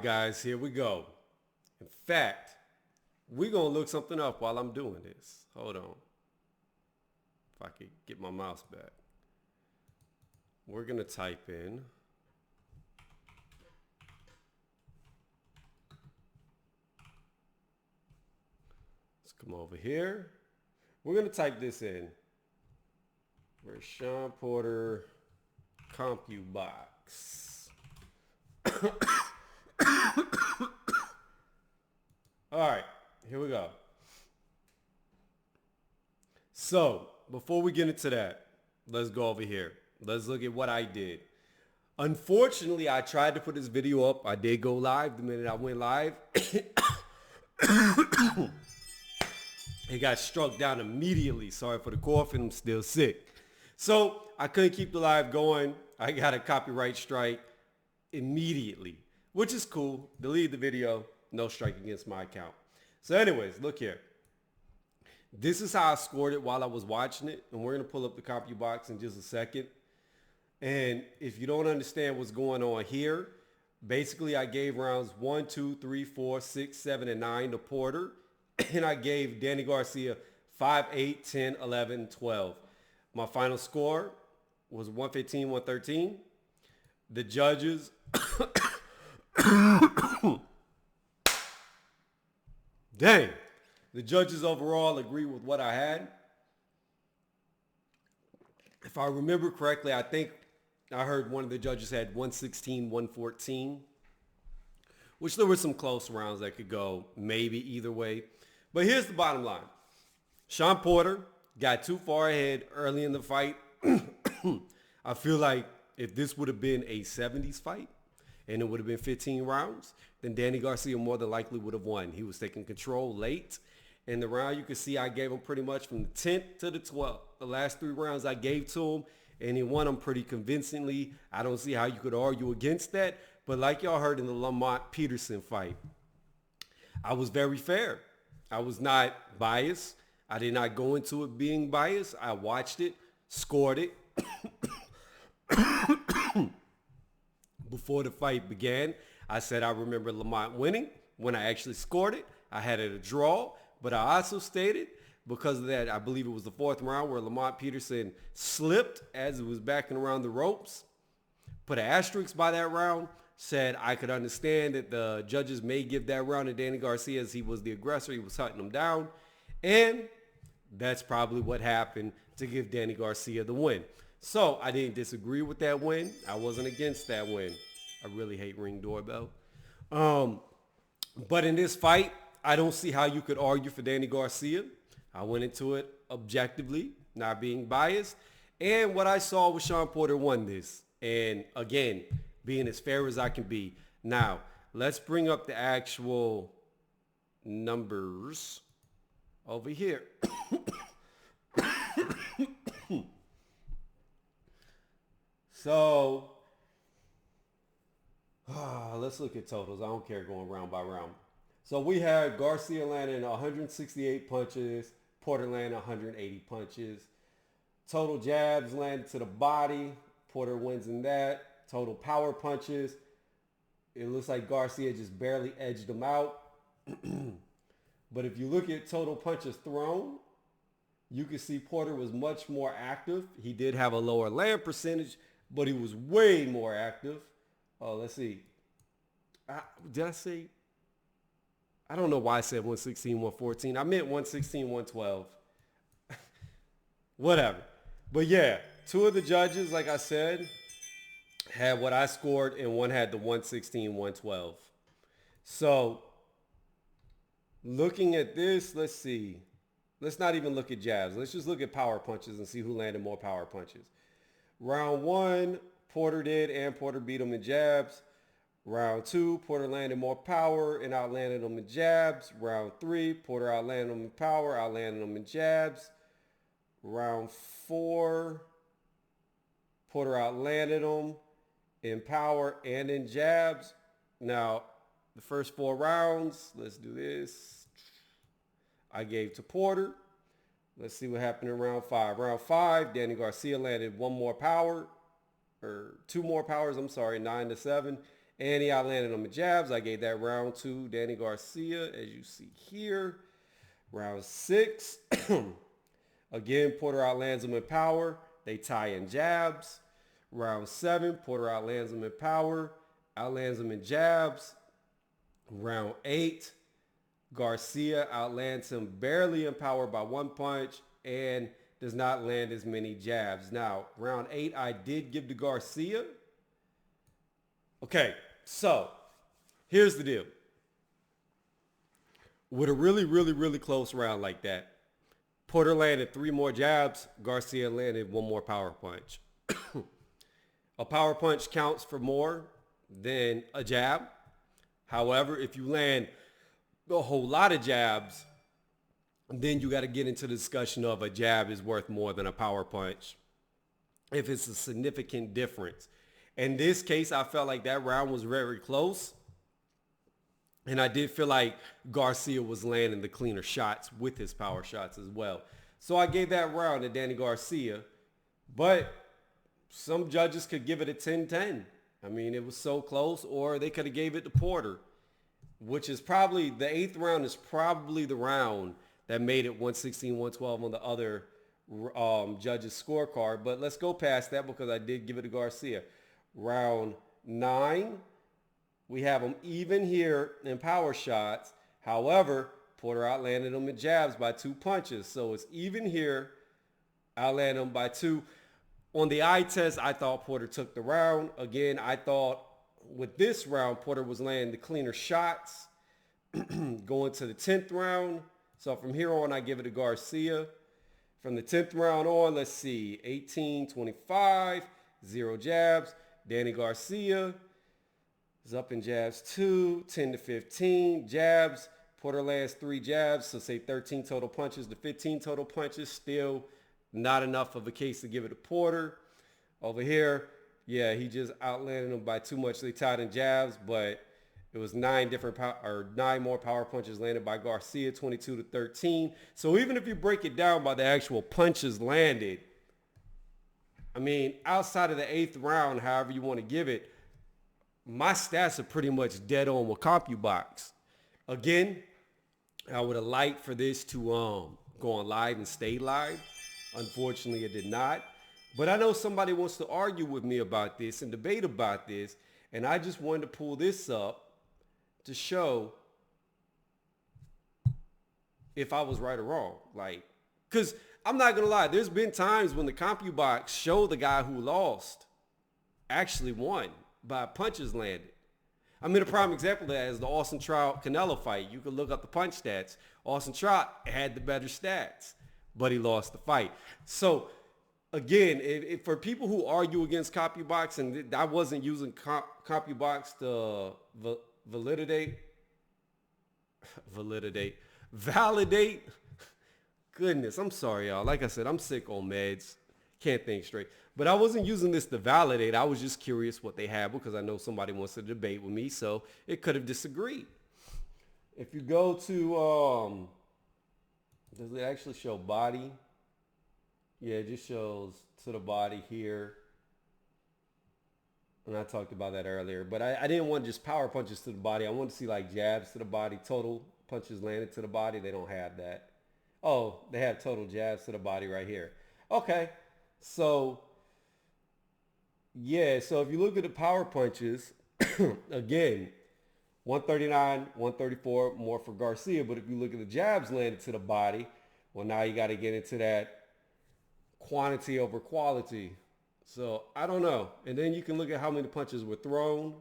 Guys, here we go. In fact, we're going to look something up while I'm doing this. Hold on. If I could get my mouse back. We're going to type in. Let's come over here. We're going to type this in. Where's Shawn Porter CompuBox? All right, here we go. So, before we get into that, let's go over here. Let's look at what I did. Unfortunately, I tried to put this video up. I did go live the minute I went live. It got struck down immediately. Sorry for the coughing. I'm still sick. So, I couldn't keep the live going. I got a copyright strike immediately, which is cool. Delete the video. No strike against my account. So anyways, look here. This is how I scored it while I was watching it. And we're going to pull up the CompuBox in just a second. And if you don't understand what's going on here, basically I gave rounds 1, 2, 3, 4, 6, 7, and 9 to Porter. And I gave Danny Garcia 5, 8, 10, 11, 12. My final score was 115, 113. The judges... Dang. The judges overall agree with what I had. If I remember correctly, I think I heard one of the judges had 116, 114, which there were some close rounds that could go maybe either way. But here's the bottom line. Shawn Porter got too far ahead early in the fight. I feel like if this would have been a 70s fight and it would have been 15 rounds, then Danny Garcia more than likely would have won. He was taking control late. In the round, you can see I gave him pretty much from the 10th to the 12th. The last 3 rounds I gave to him, and he won them pretty convincingly. I don't see how you could argue against that. But like y'all heard in the Lamont Peterson fight, I was very fair. I was not biased. I did not go into it being biased. I watched it, scored it. Before the fight began, I said I remember Lamont winning. When I actually scored it, I had it a draw. But I also stated, because of that, I believe it was the 4th round where Lamont Peterson slipped as it was backing around the ropes. Put an asterisk by that round. Said I could understand that the judges may give that round to Danny Garcia as he was the aggressor. He was hunting him down. And that's probably what happened to give Danny Garcia the win. So I didn't disagree with that win. I wasn't against that win. I really hate Ring Doorbell. But in this fight, I don't see how you could argue for Danny Garcia. I went into it objectively, not being biased. And what I saw was Shawn Porter won this. And again, being as fair as I can be. Now, let's bring up the actual numbers over here. So, let's look at totals. I don't care going round by round. So we had Garcia landing 168 punches, Porter landing 180 punches. Total jabs landed to the body. Porter wins in that. Total power punches. It looks like Garcia just barely edged him out. But if you look at total punches thrown, you can see Porter was much more active. He did have a lower land percentage, but he was way more active. Oh, let's see. Did I say? I don't know why I said 116, 114. I meant 116, 112. Whatever. But yeah, 2 of the judges, like I said, had what I scored, and one had the 116, 112. So looking at this, let's see. Let's not even look at jabs. Let's just look at power punches and see who landed more power punches. Round 1, Porter did, and Porter beat him in jabs. Round 2, Porter landed more power and outlanded him in jabs. Round 3, Porter outlanded him in power, outlanded him in jabs. Round 4, Porter outlanded him in power and in jabs. Now, the first 4 rounds, let's do this. I gave to Porter. Let's see what happened in round 5. Round 5, Danny Garcia landed 1 more power, or 2 more powers, I'm sorry, 9-7. And he outlanded him in jabs. I gave that round to Danny Garcia, as you see here. Round 6. Again, Porter outlands him in power. They tie in jabs. Round 7, Porter outlands him in power. Outlands him in jabs. Round 8, Garcia outlands him barely in power by 1 punch and does not land as many jabs. Now, round 8, I did give to Garcia. Okay, so here's the deal. With a really, really, really close round like that, Porter landed 3 more jabs. Garcia landed 1 more power punch. A power punch counts for more than a jab. However, if you land a whole lot of jabs, then you got to get into the discussion of a jab is worth more than a power punch if it's a significant difference. In this case, I felt like that round was very close. And I did feel like Garcia was landing the cleaner shots with his power shots as well. So I gave that round to Danny Garcia. But some judges could give it a 10-10. I mean, it was so close. Or they could have gave it to Porter, which is probably, the 8th round is probably the round that made it 116-112 on the other judges' scorecard. But let's go past that because I did give it to Garcia. Round 9, we have them even here in power shots. However, Porter outlanded them in jabs by 2 punches. So it's even here, outlanded them by 2. On the eye test, I thought Porter took the round. Again, I thought with this round, Porter was landing the cleaner shots going to the 10th round. So from here on, I give it to Garcia. From the 10th round on, let's see, 18-25, 0 jabs. Danny Garcia is up in jabs 2, 10-15 jabs. Porter lands 3 jabs, so say 13 total punches to 15 total punches. Still not enough of a case to give it to Porter. Over here, yeah, he just outlanded him by too much. They tied in jabs, but it was 9 more power punches landed by Garcia, 22-13. So even if you break it down by the actual punches landed, I mean, outside of the 8th round, however you want to give it, my stats are pretty much dead on with CompuBox. Again, I would have liked for this to go on live and stay live. Unfortunately, it did not. But I know somebody wants to argue with me about this and debate about this, and I just wanted to pull this up to show if I was right or wrong. Like, because I'm not going to lie, there's been times when the CompuBox showed the guy who lost actually won by punches landed. I mean, a prime example of that is the Austin Trout-Canelo fight. You can look up the punch stats. Austin Trout had the better stats, but he lost the fight. So, again, if for people who argue against CompuBox, and I wasn't using CompuBox to validate, goodness, I'm sorry, y'all. Like I said, I'm sick on meds. Can't think straight. But I wasn't using this to validate. I was just curious what they had because I know somebody wants to debate with me, so it could have disagreed. If you go to, does it actually show body? Yeah, it just shows to the body here. And I talked about that earlier. But I didn't want just power punches to the body. I wanted to see like jabs to the body, total punches landed to the body. They don't have that. Oh, they have total jabs to the body right here. Okay. So, yeah. So if you look at the power punches, again, 139, 134 more for Garcia. But if you look at the jabs landed to the body, well, now you got to get into that quantity over quality. So I don't know. And then you can look at how many punches were thrown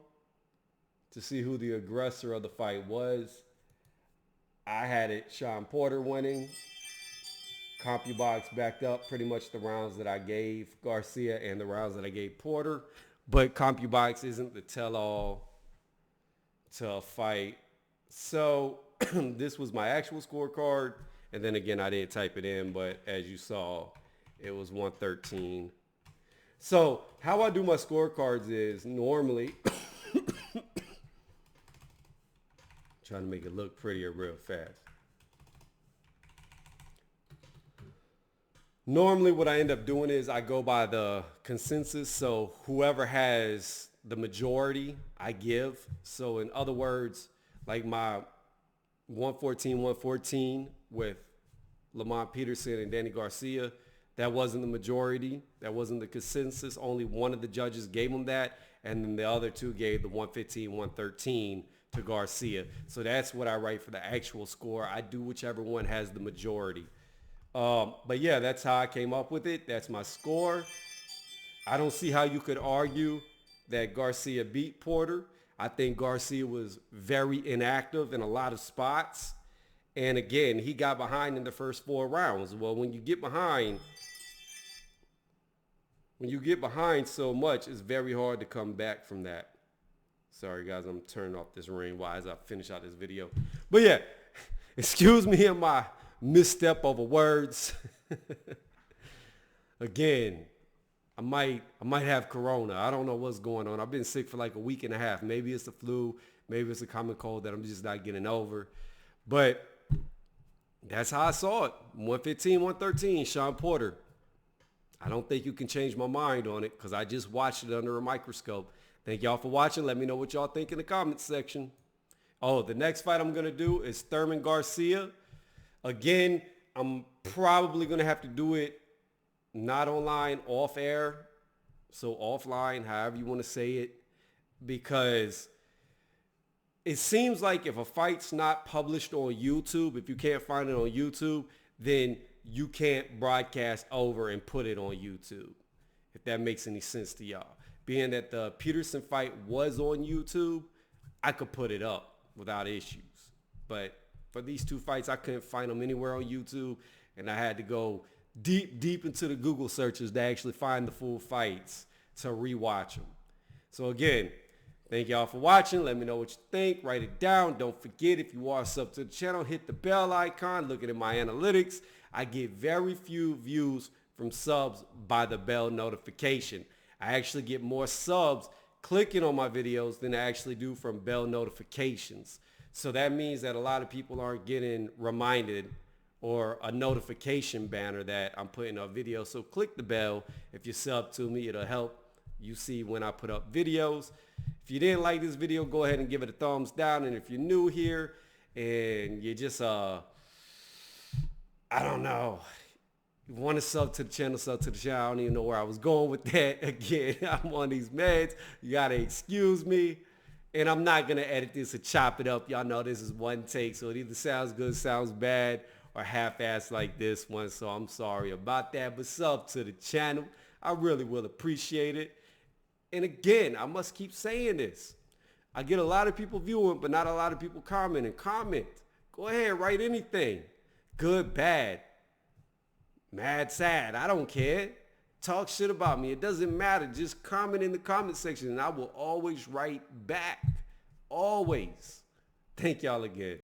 to see who the aggressor of the fight was. I had it Shawn Porter winning. CompuBox backed up pretty much the rounds that I gave Garcia and the rounds that I gave Porter. But CompuBox isn't the tell-all to a fight. So this was my actual scorecard. And then again, I did type it in, but as you saw, it was 113. So how I do my scorecards is normally trying to make it look prettier real fast. Normally what I end up doing is I go by the consensus. So whoever has the majority I give. So in other words, like my 114 with Lamont Peterson and Danny Garcia, that wasn't the majority. That wasn't the consensus. Only one of the judges gave him that. And then the other two gave the 113 to Garcia. So that's what I write for the actual score. I do whichever one has the majority. But yeah, that's how I came up with it. That's my score. I don't see how you could argue that Garcia beat Porter. I think Garcia was very inactive in a lot of spots. And again, he got behind in the first 4 rounds. Well, when you get behind so much, it's very hard to come back from that. Sorry, guys, I'm turning off this ring while I finish out this video. But yeah, excuse me and my misstep over words. Again, I might have corona. I don't know what's going on. I've been sick for like a week and a half. Maybe it's the flu. Maybe it's a common cold that I'm just not getting over. But that's how I saw it. 115, 113, Shawn Porter. I don't think you can change my mind on it because I just watched it under a microscope. Thank y'all for watching. Let me know what y'all think in the comments section. Oh, the next fight I'm going to do is Thurman Garcia. Again, I'm probably going to have to do it not online, off air. So offline, however you want to say it. Because it seems like if a fight's not published on YouTube, if you can't find it on YouTube, then you can't broadcast over and put it on YouTube. If that makes any sense to y'all. Being that the Peterson fight was on YouTube, I could put it up without issues. But for these 2 fights, I couldn't find them anywhere on YouTube. And I had to go deep into the Google searches to actually find the full fights to rewatch them. So again, thank y'all for watching. Let me know what you think. Write it down. Don't forget, if you are sub to the channel, hit the bell icon. Looking at my analytics, I get very few views from subs by the bell notification. I actually get more subs clicking on my videos than I actually do from bell notifications. So that means that a lot of people aren't getting reminded or a notification banner that I'm putting up videos. So click the bell. If you sub to me, it'll help you see when I put up videos. If you didn't like this video, go ahead and give it a thumbs down. And if you're new here and you just, I don't know, you want to sub to the channel, sub to the channel. I don't even know where I was going with that. Again, I'm on these meds. You got to excuse me. And I'm not going to edit this or chop it up. Y'all know this is one take. So it either sounds good, sounds bad, or half-assed like this one. So I'm sorry about that. But sub to the channel. I really will appreciate it. And again, I must keep saying this. I get a lot of people viewing, but not a lot of people commenting. Comment. Go ahead, write anything. Good, bad, mad, sad. I don't care. Talk shit about me. It doesn't matter. Just comment in the comment section and I will always write back. Always. Thank y'all again.